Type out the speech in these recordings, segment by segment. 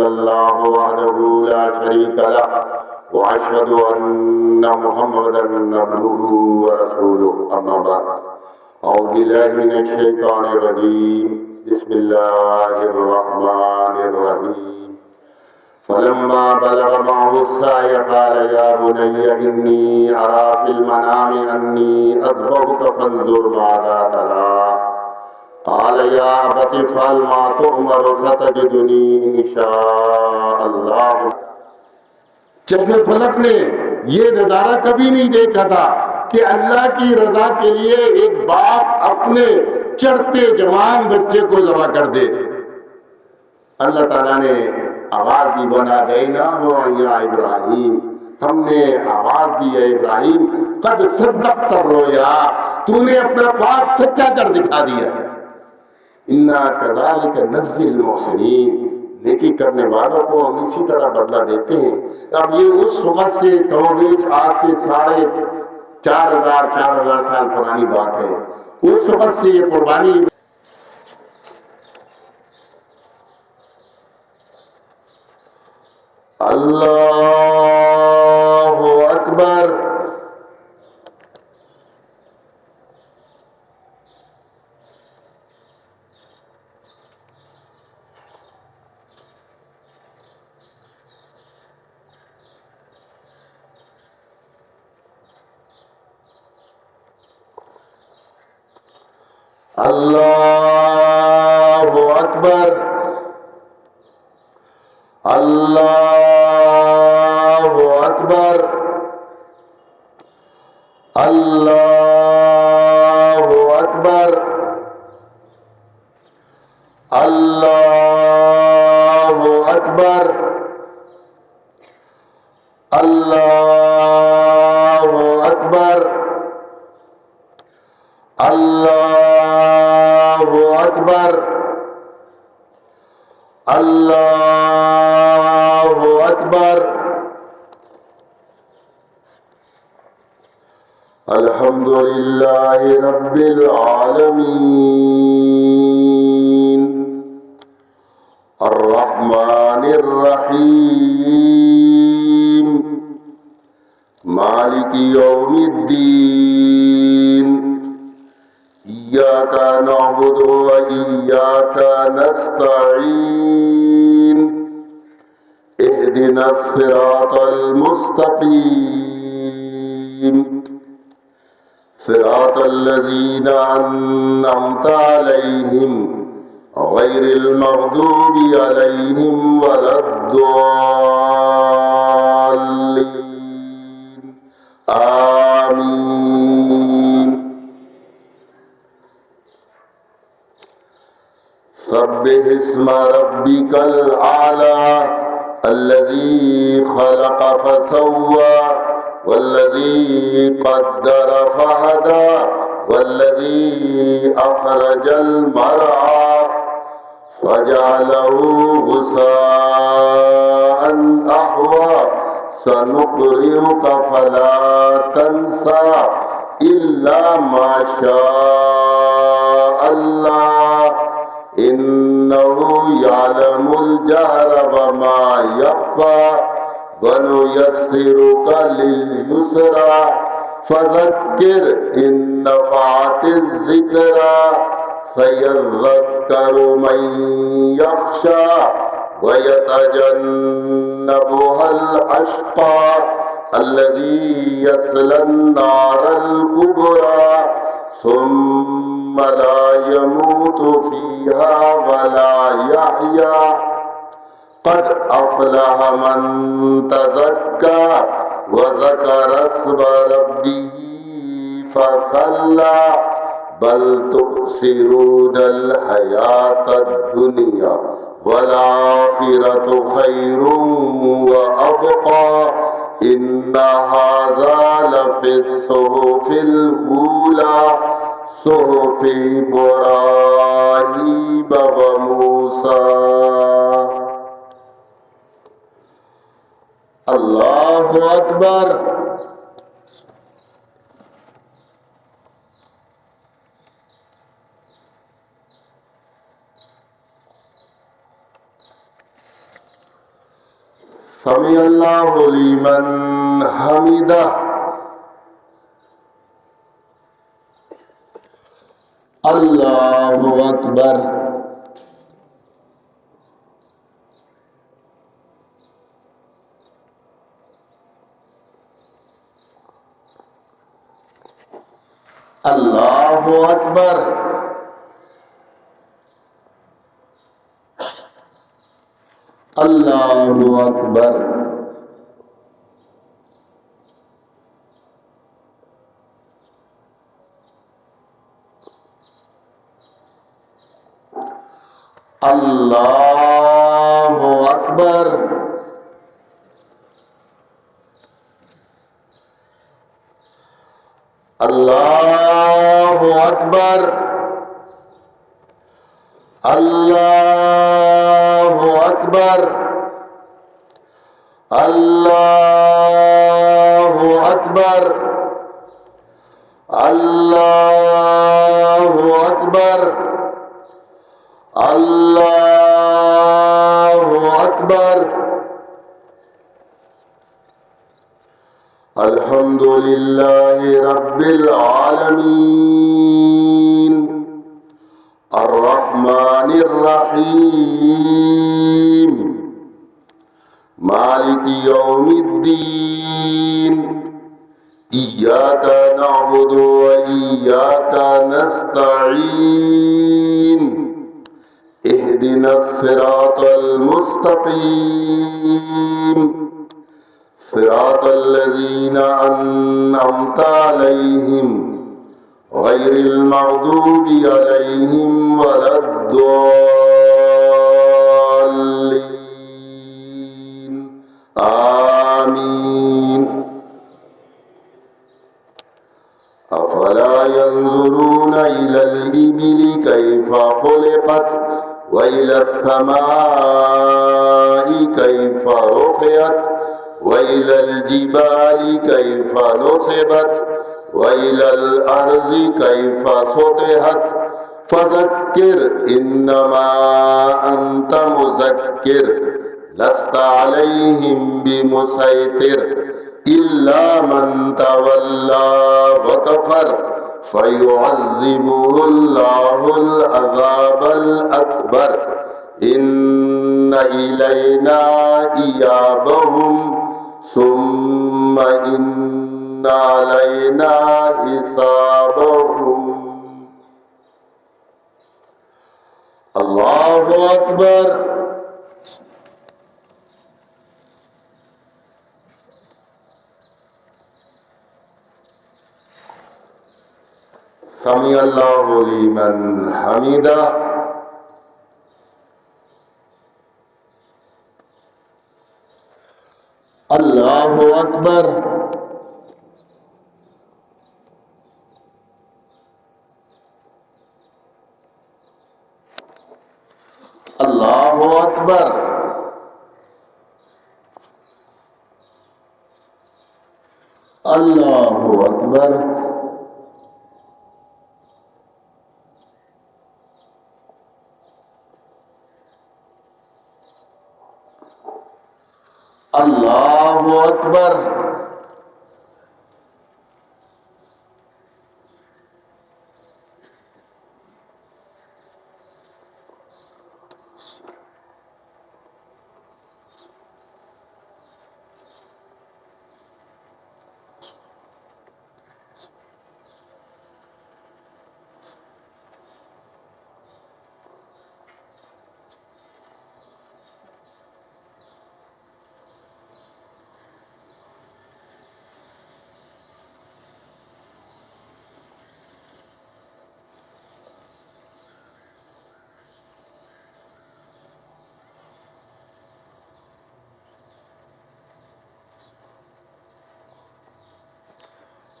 الله وحده لا شريك له وأشهد أن محمدا عبده ورسوله أما بعد أعوذ بالله من الشيطان الرجيم بسم الله الرحمن الرحيم فلما بلغ معه السعي قال يا بني إني أرى في المنام أني أذبحك فانظر ماذا ترى قال يا أبت افعل ما تؤمر ستجدني إن شاء الله। चश्मे फलक ने ये नजारा कभी नहीं देखा था कि अल्लाह की रजा के लिए एक बाप अपने चढ़ते जवान बच्चे को जमा कर दे। अल्लाह ताला ने आवाज दी, बना देना हो या इब्राहिम, हमने आवाज दी है इब्राहिम, कद सद्दक़त रोया, तूने अपना ख्वाब सच्चा कर दिखा दिया। इन्ना कज़ालिक नज़्ज़िल मुहसिनीन, नेकी करने वालों को हम इसी तरह बदला देते हैं। अब ये उस वक्त से कमोबेश आज से 4,500 साल पुरानी बात है। उस वक्त से ये कुर्बानी अल्लाहु अकबर। अल्लाहु अकबर। अल्लाहु अकबर। अल्लाहु अकबर। अल्लाहु अकबर। अल्लाहु अकबर। अल्लाहु अकबर। अल्लाहु अकबर। अल्हम्दुलिल्लाहि रब्बिल आलमीन अर्रहमानिर रहीम मालिकी यौमिद्दीन इय्याका नअबुदु व इय्याका नस्तईन इहदिनस सिरातल मुस्तकीम सिरातल लज़ीना अन्अमता अलैहिम गैरिल मग़दूबि अलैहिम वलद्दॉल्लीन आमीन। सब्बिहिस्म रब्बिकल आला अल्लज़ी खलक़ फसव्वा वल्लज़ी क़द्दर फहदा वल्लज़ी अख़रजल मरआ फजअलहु गुसाअन अहवा सनुक़रिउका फला तंसा इल्ला मा शाअ अल्लाह इन्नहु यअलमुल जहर वमा यख़फ़ा वनुयस्सिरुका लिल-युस्रा फज़क्किर इन नफ़अतिज़ ज़िक्रा सयज़्ज़क्करु मन यख़्शा वयतजन्नबुहल अश्क़ा अल्लज़ी यस्लन नारल कुब्रा सुम्मा ला यमूतु फ़ीहा वला यहया क़द अफ़लह मन तज़क्का वज़कर अस्म रब्बिही फ़सल्ला बल तु'सिरूनल हयातद दुनिया वल आखिरतु खैरुम व अबक़ा इन्न हाज़ा लफ़िस सुहुफ़िल ऊला सुहुफ़ि इब्राहीम व मूसा। अल्लाहु अकबर। سمع الله لمن حمده الله أكبر الله أكبر الله أكبر الله أكبر الله أكبر الله أكبر الله أكبر الله أكبر الله أكبر الحمد لله رب العالمين الرحمن الرحيم مالك يوم الدين إياك نعبد وإياك نستعين اهدنا الصراط المستقيم صراط الذين أنعمت عليهم غير المغضوب عليهم ولا الضالين آمين أفلا ينظرون إلى الإبل كيف خلقت وإلى السماء كيف رفعت وإلى الجبال كيف نصبت وإلى الأرض كيف سطحت فذكر إنما أنت مذكر لست عليهم بمسيطر إلا من تولى وكفر فيعذبه الله العذاب الأكبر إن إلينا إيابهم ثم إن علينا حسابهم الله أكبر سمع الله لمن حمده الله أكبر الله أكبر الله أكبر الله أكبر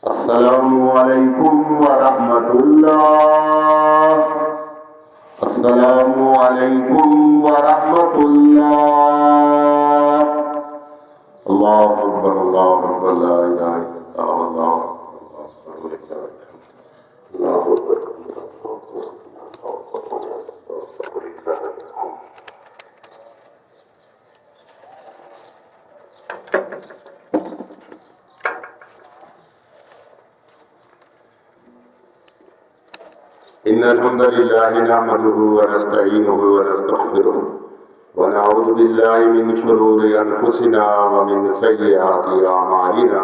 السلام عليكم ورحمة الله السلام عليكم ورحمة الله الله أكبر الله أكبر لا إله إلا الله الله أكبر इन्नल हम्दलिल्लाहि नहमदुहु व नस्तईनुहु व नस्तगफिरुह व नऊज़ु बिल्लाहि मिन शुरूरि अनफुसिना व मिन सय्यिआति अमालिना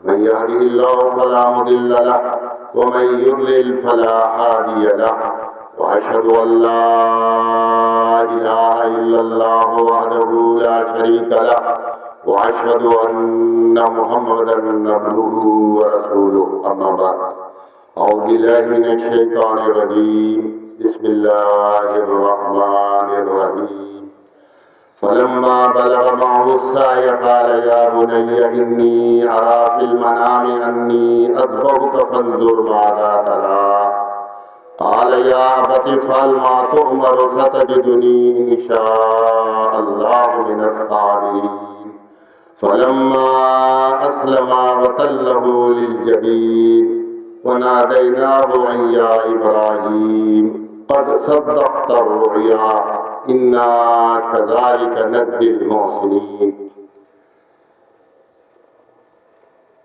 मन यहदिहिल्लाहु फला मुदिल्ल लहु व मन युद्लिल फला हादिय लहु व अशहदु अन ला इलाहा इल्लल्लाहु वहदहु ला शरीका लहु व अशहदु अन्न मुहम्मदन अब्दुहु व रसूलुहु अम्मा बाद औज़ु बिल्लाहि मिनश शैतानिर रजीम बिस्मिल्लाहिर रहमानिर रहीम फलम्मा बलग मअहु अस्साय क़ाल या बुनय्य इन्नी अरा फिल मनामि अन्नी अज़बहुका फंज़ुर माज़ा तरा क़ाल या अबति इफ़अल मा तुअमरु सतजिदुनी इंशाअल्लाहु मिनस साबिरीन फलम्मा अस्लमा वतल्लहु लिलजबीन वनादैनाहु अन या इब्राहीम क़द सद्दक़्ता रुया इन्ना कज़ालिका नज़्ज़िल मुहसिनीन।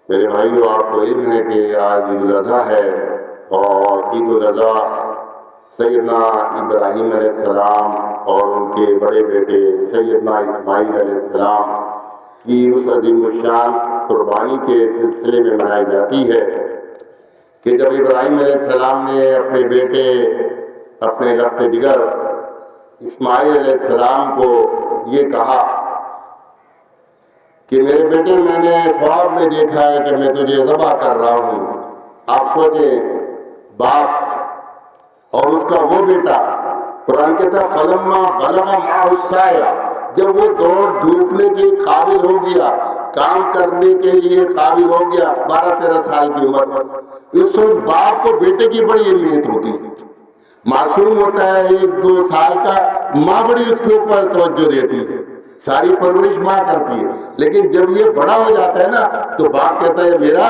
मेरे भाइयों, आपको इल्म है कि आज ईद उल अज़हा है और ईद उल अज़हा सैयदना इब्राहीम अलैहिस्सलाम और उनके बड़े बेटे सैयदना इस्माईल अलैहिस्सलाम की उस अज़ीमुश्शान कुर्बानी के सिलसिले में मनाई जाती है कि जब इब्राहीम अलैहिस्सलाम ने अपने बेटे, अपने लफ्ते जिगर इस्माईल अलैहिस्सलाम को ये कहा कि मेरे बेटे, मैंने ख्वाब में देखा है कि मैं तुझे ज़बह कर रहा हूँ। आप सोचें, बाप और उसका वो बेटा, कुरान कहता है फलम्मा बलगा मअहु अस्साय, जब वो दौड़ धूपने के काबिल हो गया, काम करने के लिए काबिल हो गया, 12-13 साल की उम्र, इस वक्त बाप को बेटे की बड़ी अहमियत होती है। मासूम होता है 1-2 साल का, माँ बड़ी उसके ऊपर तवज्जो देती है, सारी परवरिश माँ करती है। लेकिन जब ये बड़ा हो जाता है ना, तो बाप कहता है मेरा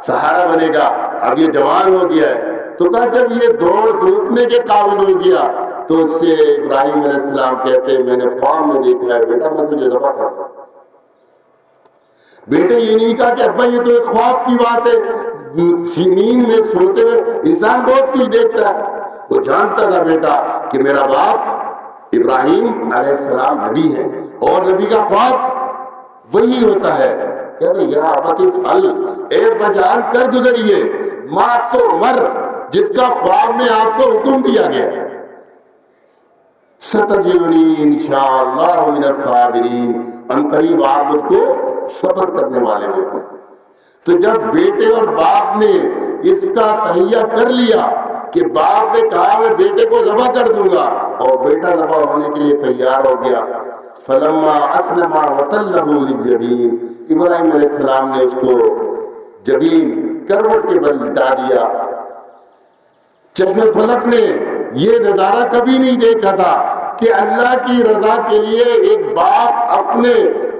सहारा बनेगा, अब ये जवान हो गया है। तो कहा जब ये दौड़ धूपने के काबिल हो गया, तो उससे इब्राहीम अलैहिस्सलाम कहते हैं मैंने ख्वाब में देखा है बेटा, मैं तुझे ज़बह कर रहा हूं। बेटे ये नहीं कहा कि अब्बा ये तो एक ख्वाब की बात है, नींद में सोते हुए इंसान बहुत कुछ देखता है। वो जानता था बेटा कि मेरा बाप इब्राहीम अलैहिस्सलाम नबी है और नबी का ख्वाब वही होता है। कहते या अबति इफ़अल, ए बजान कर गुजरिए, मा तो मर, जिसका ख्वाब में आपको हुक्म दिया गया, सतजिदुनी इंशाअल्लाहु मिनस साबिरीन, अनकरीब आप मुझको सब्र करने वाले होंगे। तो जब बेटे और बाप ने इसका तहिया कर लिया कि बाप ने कहा मैं बेटे को ज़बह कर दूंगा, और बेटा ज़बह होने के लिए तैयार हो गया, फलम्मा अस्लमा वतल्लहु लिलजबीन, इब्राहीम अलैहिस्सलाम ने उसको जबीन, करवट के बल लिटा दिया। चश्मे फलक ने ये नजारा कभी नहीं देखा था कि अल्लाह की रजा के लिए एक बाप अपने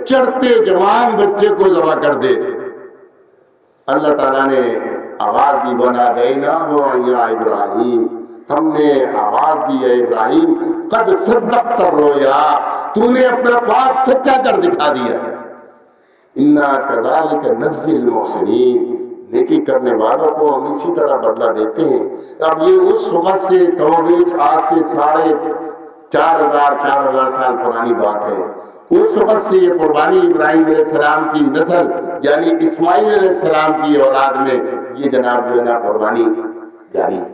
चढ़ते जवान बच्चे को ज़बह कर दे। अल्लाह ताला ने आवाज दी, बना देना हो या इब्राहीम, हमने आवाज दी है इब्राहीम, कद सद्दक़्ता रोया, तूने अपना ख्वाब सच्चा कर दिखा दिया। इन्ना कज़ालिका नज़्ज़िल मुहसिनीन, नेकी करने वालों को हम इसी तरह बदला देते हैं। अब ये उस वक्त से कमोबेश आज से 4,500 साल पुरानी बात है। उस वक्त से ये कुर्बानी इब्राहीम अलैहिस्सलाम की नस्ल यानी इस्माईल अलैहिस्सलाम की औलाद में ये जनाब जो है ना कुर्बानी जारी है।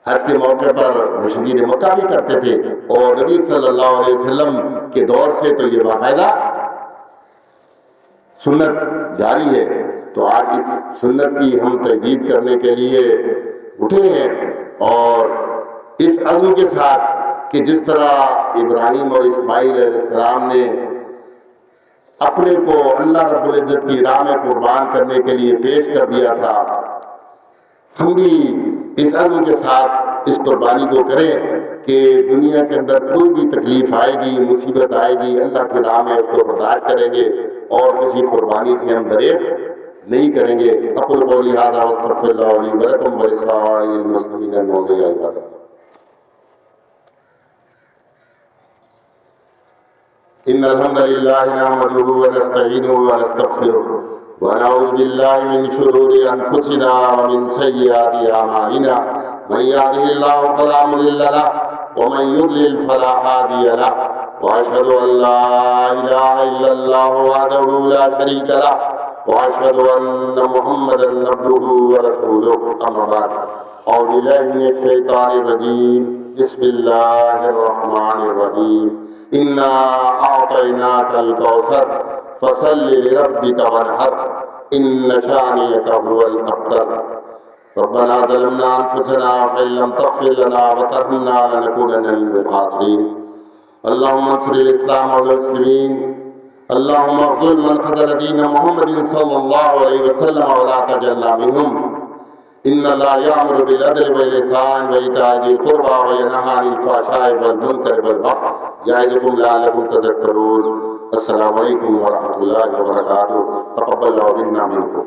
हज के मौके पर मुशरिकीन मक्का भी करते थे और नबी सल्लल्लाहु अलैहि वसल्लम के दौर से तो ये बाकायदा सुन्नत जारी है। तो आज इस सुन्नत की हम तजदीद करने के लिए उठे हैं और इस अज़्म के साथ कि जिस तरह इब्राहीम और इस्माईल अलैहिस्सलाम ने अपने को अल्लाह रब्बुल इज़्ज़त की राह में कुर्बान करने के लिए पेश कर दिया था, हम भी इस अज़्म के साथ इस कुर्बानी को करें कि दुनिया के अंदर कोई भी तकलीफ आएगी, मुसीबत आएगी, अल्लाह की राह में उसको बर्दाश्त करेंगे और किसी कुर्बानी से हम दरेक नहीं करेंगे। अक़ूलु क़ौली हाज़ा व अस्तग़फ़िरुल्लाह ली व लकुम व लिसाइरिल मुस्लिमीन मोमिनीन। इन्नल हम्दलिल्लाहि नहमदुहु व नस्तईनुहु व नस्तग़फिरुहु व नऊज़ु बिल्लाहि मिन शुरूरि अनफुसिना व मिन सय्यिआति अमालिना من يهده الله فلا مضل له ومن يضلل فلا هادي له وأشهد أن لا إله إلا الله وحده لا شريك له وأشهد أن محمدا عبده ورسوله أما بعد أعوذ بالله من الشيطان الرجيم بسم الله الرحمن الرحيم إنا أعطيناك الكوثر فصل لربك وانحر إن شانئك هو الأبتر ربنا ظلمنا أنفسنا فإن لم تغفر لنا وترحمنا لنكونن من الخاسرين اللهم انصر الإسلام والمسلمين اللهم اغفر من خذل دين محمد صلى الله عليه وسلم ولا تجعلنا منهم إن الله يأمر بالعدل والإحسان وإيتاء ذي القربى وينهى عن الفحشاء والمنكر والبغي يعظكم لعلكم تذكرون السلام عليكم ورحمة الله وبركاته تقبل الله منا منكم